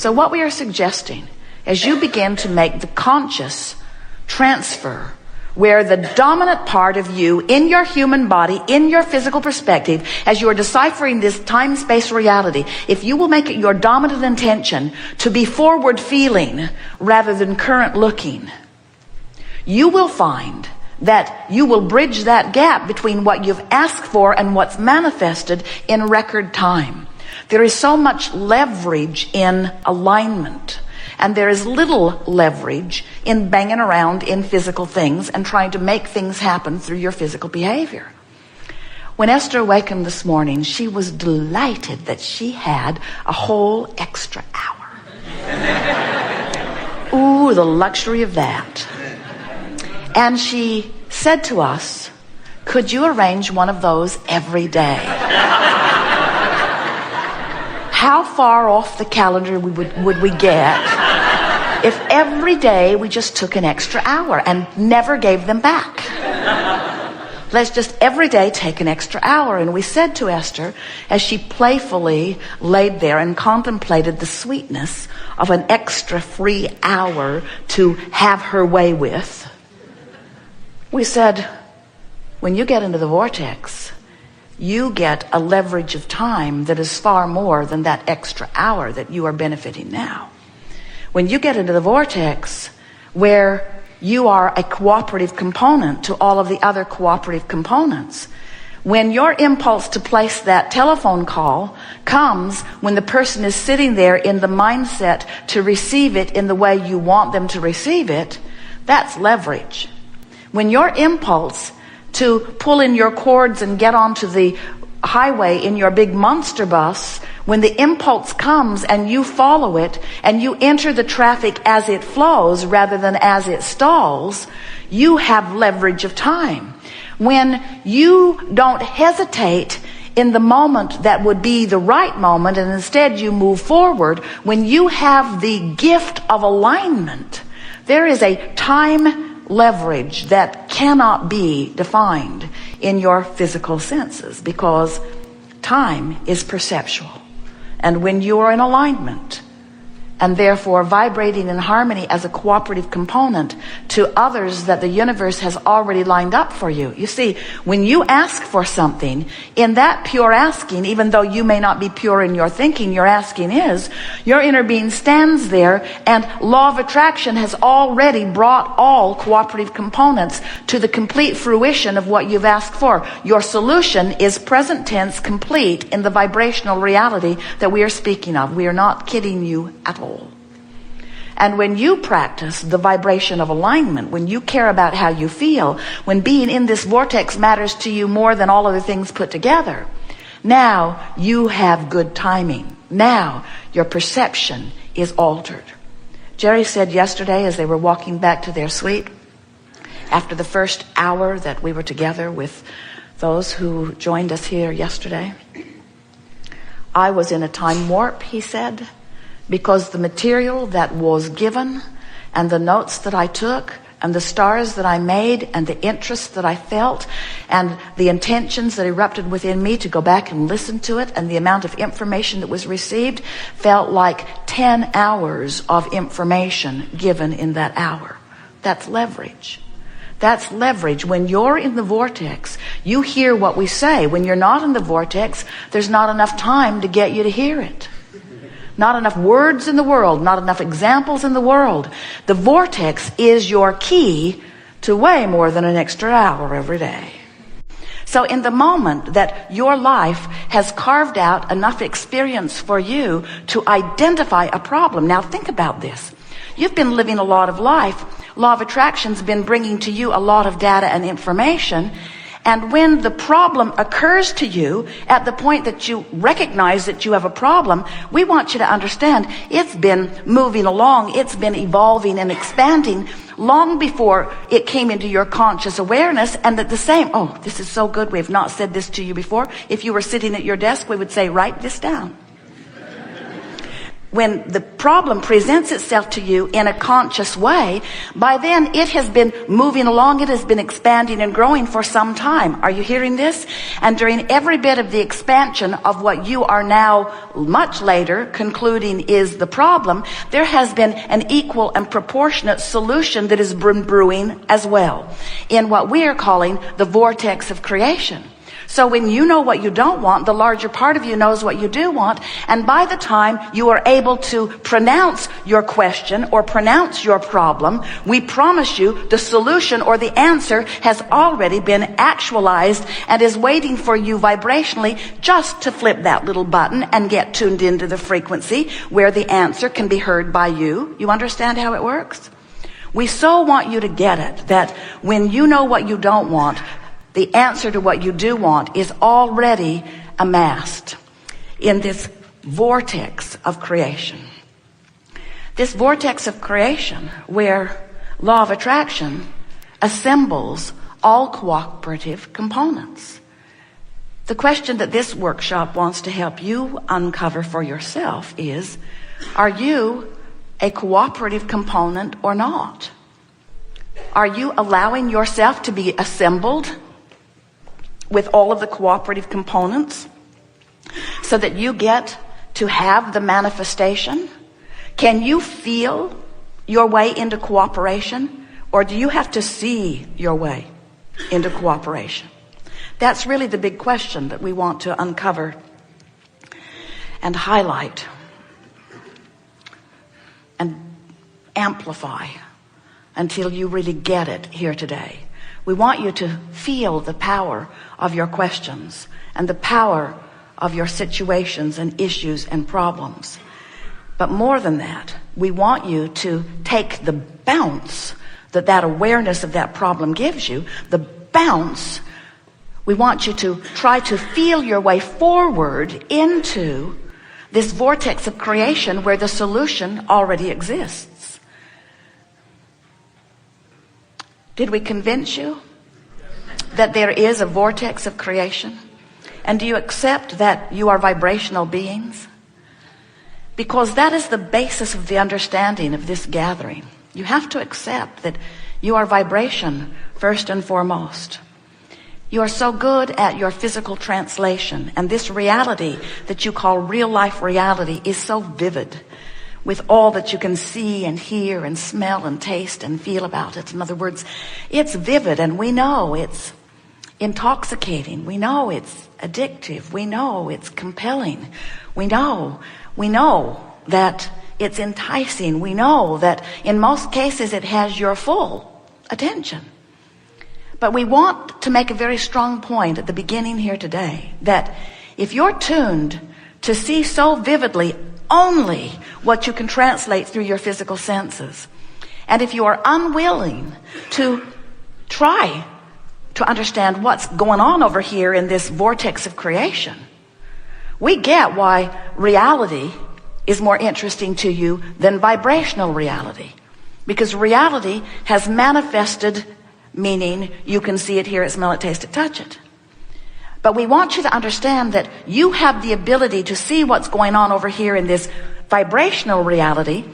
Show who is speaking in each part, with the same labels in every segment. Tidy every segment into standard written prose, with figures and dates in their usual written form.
Speaker 1: So what we are suggesting, as you begin to make the conscious transfer, where the dominant part of you in your human body, in your physical perspective, as you are deciphering this time-space reality, if you will make it your dominant intention to be forward feeling rather than current looking, you will find that you will bridge that gap between what you've asked for and what's manifested in record time. There is so much leverage in alignment, and there is little leverage in banging around in physical things and trying to make things happen through your physical behavior. When Esther awakened this morning, she was delighted that she had a whole extra hour. Ooh, the luxury of that. And she said to us, could you arrange one of those every day? How far off the calendar would we get if every day we just took an extra hour and never gave them back? Let's just every day take an extra hour. And we said to Esther, as she playfully laid there and contemplated the sweetness of an extra free hour to have her way with, we said, when you get into the vortex, you get a leverage of time that is far more than that extra hour that you are benefiting now. When you get into the vortex where you are a cooperative component to all of the other cooperative components, when your impulse to place that telephone call comes when the person is sitting there in the mindset to receive it in the way you want them to receive it, that's leverage. When your impulse to pull in your cords and get onto the highway in your big monster bus, when the impulse comes and you follow it and you enter the traffic as it flows rather than as it stalls, you have leverage of time. When you don't hesitate in the moment that would be the right moment and instead you move forward, when you have the gift of alignment, there is a time leverage that cannot be defined in your physical senses, because time is perceptual. And when you are in alignment and therefore vibrating in harmony as a cooperative component to others that the universe has already lined up for you. You see, when you ask for something, in that pure asking, even though you may not be pure in your thinking, your asking is, your inner being stands there, and law of attraction has already brought all cooperative components to the complete fruition of what you've asked for. Your solution is present tense complete in the vibrational reality that we are speaking of. We are not kidding you at all. And when you practice the vibration of alignment, when you care about how you feel, when being in this vortex matters to you more than all other things put together, now you have good timing. Now your perception is altered. Jerry said yesterday as they were walking back to their suite, after the first hour that we were together with those who joined us here yesterday, I was in a time warp, he said, because the material that was given and the notes that I took and the stars that I made and the interest that I felt and the intentions that erupted within me to go back and listen to it and the amount of information that was received felt like 10 hours of information given in that hour. That's leverage. That's leverage. When you're in the vortex, you hear what we say. When you're not in the vortex, there's not enough time to get you to hear it. Not enough words in the world, not enough examples in the world. The vortex is your key to way more than an extra hour every day. So in the moment that your life has carved out enough experience for you to identify a problem. Now think about this. You've been living a lot of life. Law of attraction's been bringing to you a lot of data and information. And when the problem occurs to you at the point that you recognize that you have a problem, we want you to understand it's been moving along, it's been evolving and expanding long before it came into your conscious awareness. And that the same, oh, this is so good, we have not said this to you before. If you were sitting at your desk, we would say, write this down. when the problem presents itself to you in a conscious way, by then it has been moving along, it has been expanding and growing for some time. Are you hearing this? And during every bit of the expansion of what you are now much later concluding is the problem, there has been an equal and proportionate solution that is brewing as well in what we are calling the vortex of creation. So when you know what you don't want, the larger part of you knows what you do want. And by the time you are able to pronounce your question or pronounce your problem, we promise you the solution or the answer has already been actualized and is waiting for you vibrationally just to flip that little button and get tuned into the frequency where the answer can be heard by you. You understand how it works? We so want you to get it that when you know what you don't want, the answer to what you do want is already amassed in this vortex of creation. This vortex of creation where law of attraction assembles all cooperative components. The question that this workshop wants to help you uncover for yourself is, are you a cooperative component or not? Are you allowing yourself to be assembled with all of the cooperative components so that you get to have the manifestation? Can you feel your way into cooperation, or do you have to see your way into cooperation? That's really the big question that we want to uncover and highlight and amplify until you really get it here today. We want you to feel the power of your questions and the power of your situations and issues and problems. But more than that, we want you to take the bounce that awareness of that problem gives you, the bounce. We want you to try to feel your way forward into this vortex of creation where the solution already exists. Did we convince you that there is a vortex of creation? And do you accept that you are vibrational beings? Because that is the basis of the understanding of this gathering. You have to accept that you are vibration first and foremost. You are so good at your physical translation, and this reality that you call real life reality is so vivid with all that you can see and hear and smell and taste and feel about it. In other words, it's vivid, and we know it's intoxicating. We know it's addictive. We know it's compelling. We know that it's enticing. We know that in most cases it has your full attention. But we want to make a very strong point at the beginning here today that if you're tuned to see so vividly only what you can translate through your physical senses, and if you are unwilling to try to understand what's going on over here in this vortex of creation, we get why reality is more interesting to you than vibrational reality. Because reality has manifested, meaning you can see it, hear it, smell it, taste it, touch it. But we want you to understand that you have the ability to see what's going on over here in this vibrational reality.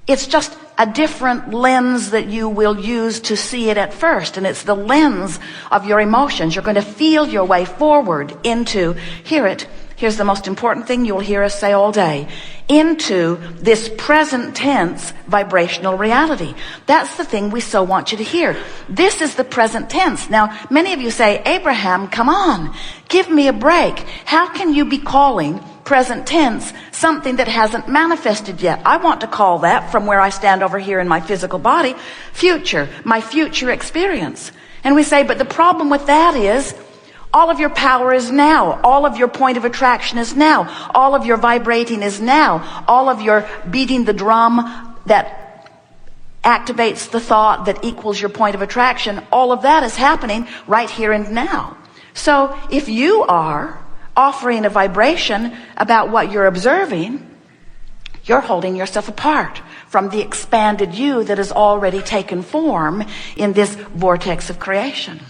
Speaker 1: It's just a different lens that you will use to see it at first. And it's the lens of your emotions. You're going to feel your way forward into, here's the most important thing you'll hear us say all day, into this present tense vibrational reality. That's the thing we so want you to hear. This is the present tense. Now, many of you say, Abraham, come on, give me a break. How can you be calling present tense something that hasn't manifested yet? I want to call that, from where I stand over here in my physical body, future, my future experience. And we say, but the problem with that is, all of your power is now. All of your point of attraction is now. All of your vibrating is now. All of your beating the drum that activates the thought that equals your point of attraction, all of that is happening right here and now. So if you are offering a vibration about what you're observing, you're holding yourself apart from the expanded you that has already taken form in this vortex of creation.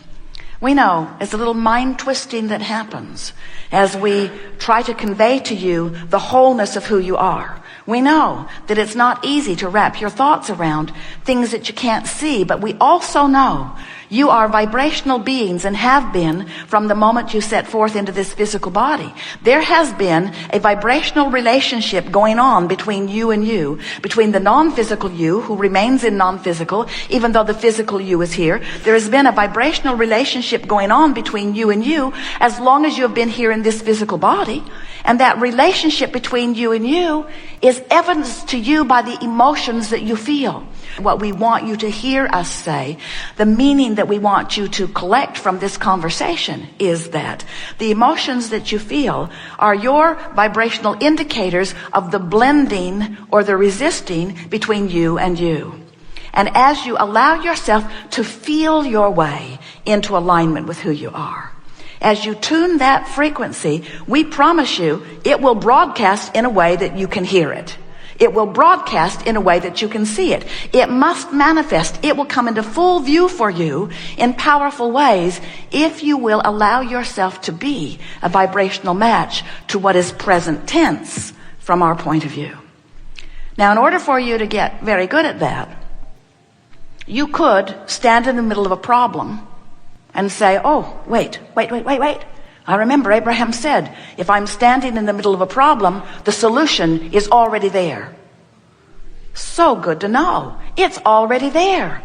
Speaker 1: We know it's a little mind twisting that happens as we try to convey to you the wholeness of who you are. We know that it's not easy to wrap your thoughts around things that you can't see, but we also know you are vibrational beings and have been from the moment you set forth into this physical body. There has been a vibrational relationship going on between you and you, between the non-physical you who remains in non-physical, even though the physical you is here. There has been a vibrational relationship going on between you and you as long as you have been here in this physical body. And that relationship between you and you is evidenced to you by the emotions that you feel. What we want you to hear us say, the meaning that we want you to collect from this conversation is that the emotions that you feel are your vibrational indicators of the blending or the resisting between you and you. And as you allow yourself to feel your way into alignment with who you are, as you tune that frequency, we promise you it will broadcast in a way that you can hear it. It will broadcast in a way that you can see it. It must manifest. It will come into full view for you in powerful ways if you will allow yourself to be a vibrational match to what is present tense from our point of view. Now, in order for you to get very good at that, you could stand in the middle of a problem and say, oh, wait. I remember Abraham said, if I'm standing in the middle of a problem, the solution is already there. So good to know. It's already there.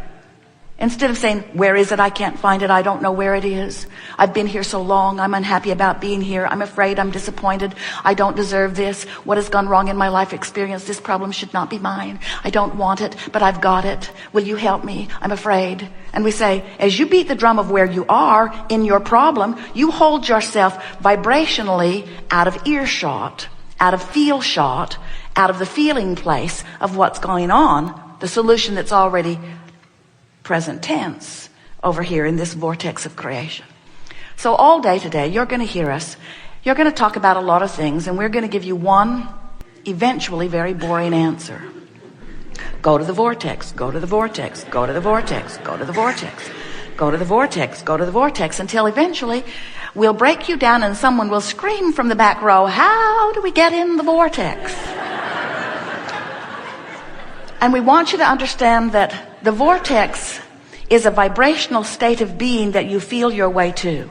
Speaker 1: Instead of saying, where is it? I can't find it. I don't know where it is. I've been here so long. I'm unhappy about being here. I'm afraid. I'm disappointed. I don't deserve this. What has gone wrong in my life experience? This problem should not be mine. I don't want it, but I've got it. Will you help me? I'm afraid. And we say, as you beat the drum of where you are in your problem, you hold yourself vibrationally out of earshot, out of feel shot, out of the feeling place of what's going on, the solution that's already present tense over here in this vortex of creation. So all day today, you're going to hear us. You're going to talk about a lot of things, and we're going to give you one eventually very boring answer. Go to the vortex, go to the vortex, go to the vortex, go to the vortex, go to the vortex, go to the vortex, until eventually we'll break you down and someone will scream from the back row, how do we get in the vortex? And we want you to understand that the vortex is a vibrational state of being that you feel your way to.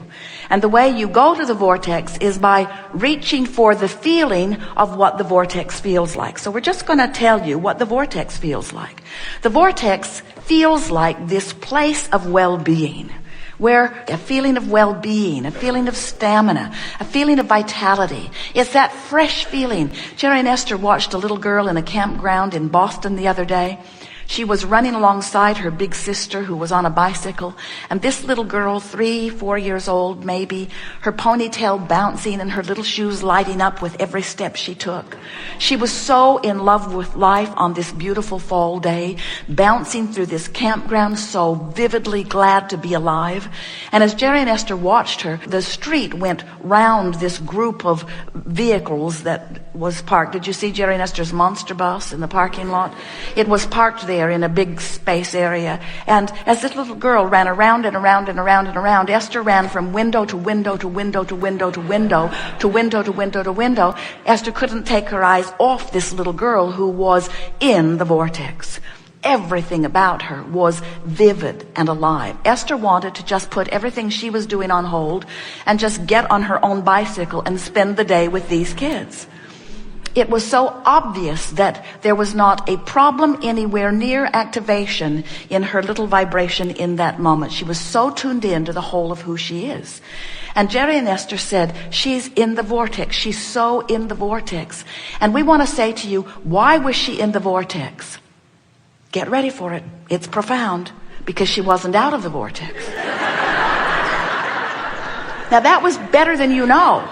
Speaker 1: And the way you go to the vortex is by reaching for the feeling of what the vortex feels like. So we're just going to tell you what the vortex feels like. The vortex feels like this place of well-being, where a feeling of well-being, a feeling of stamina, a feeling of vitality. It's that fresh feeling. Jerry and Esther watched a little girl in a campground in Boston the other day. She was running alongside her big sister who was on a bicycle, and this little girl, 3-4 years old maybe, her ponytail bouncing and her little shoes lighting up with every step she took. She was so in love with life on this beautiful fall day, bouncing through this campground, so vividly glad to be alive. And as Jerry and Esther watched her, the street went round this group of vehicles that was parked. Did you see Jerry and Esther's monster bus in the parking lot? It was parked there in a big space area. And as this little girl ran around and around and around and around, Esther ran from window to window to window to window to window to window to window to window. Esther couldn't take her eyes off this little girl who was in the vortex. Everything about her was vivid and alive. Esther wanted to just put everything she was doing on hold and just get on her own bicycle and spend the day with these kids. It was so obvious that there was not a problem anywhere near activation in her little vibration in that moment. She was so tuned in to the whole of who she is. And Jerry and Esther said, she's in the vortex. She's so in the vortex. And we want to say to you, why was she in the vortex? Get ready for it. It's profound, because she wasn't out of the vortex. Now that was better than you know,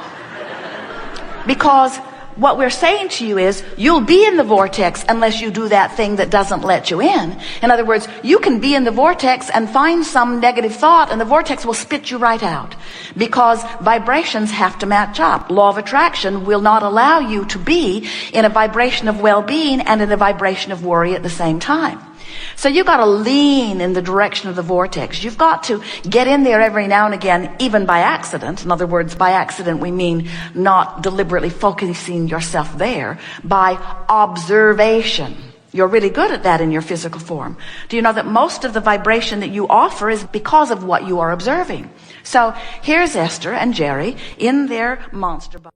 Speaker 1: because what we're saying to you is you'll be in the vortex unless you do that thing that doesn't let you in. In other words, you can be in the vortex and find some negative thought and the vortex will spit you right out, because vibrations have to match up. Law of attraction will not allow you to be in a vibration of well-being and in a vibration of worry at the same time. So you've got to lean in the direction of the vortex. You've got to get in there every now and again, even by accident. In other words, by accident we mean not deliberately focusing yourself there, by observation. You're really good at that in your physical form. Do you know that most of the vibration that you offer is because of what you are observing? So here's Esther and Jerry in their monster body.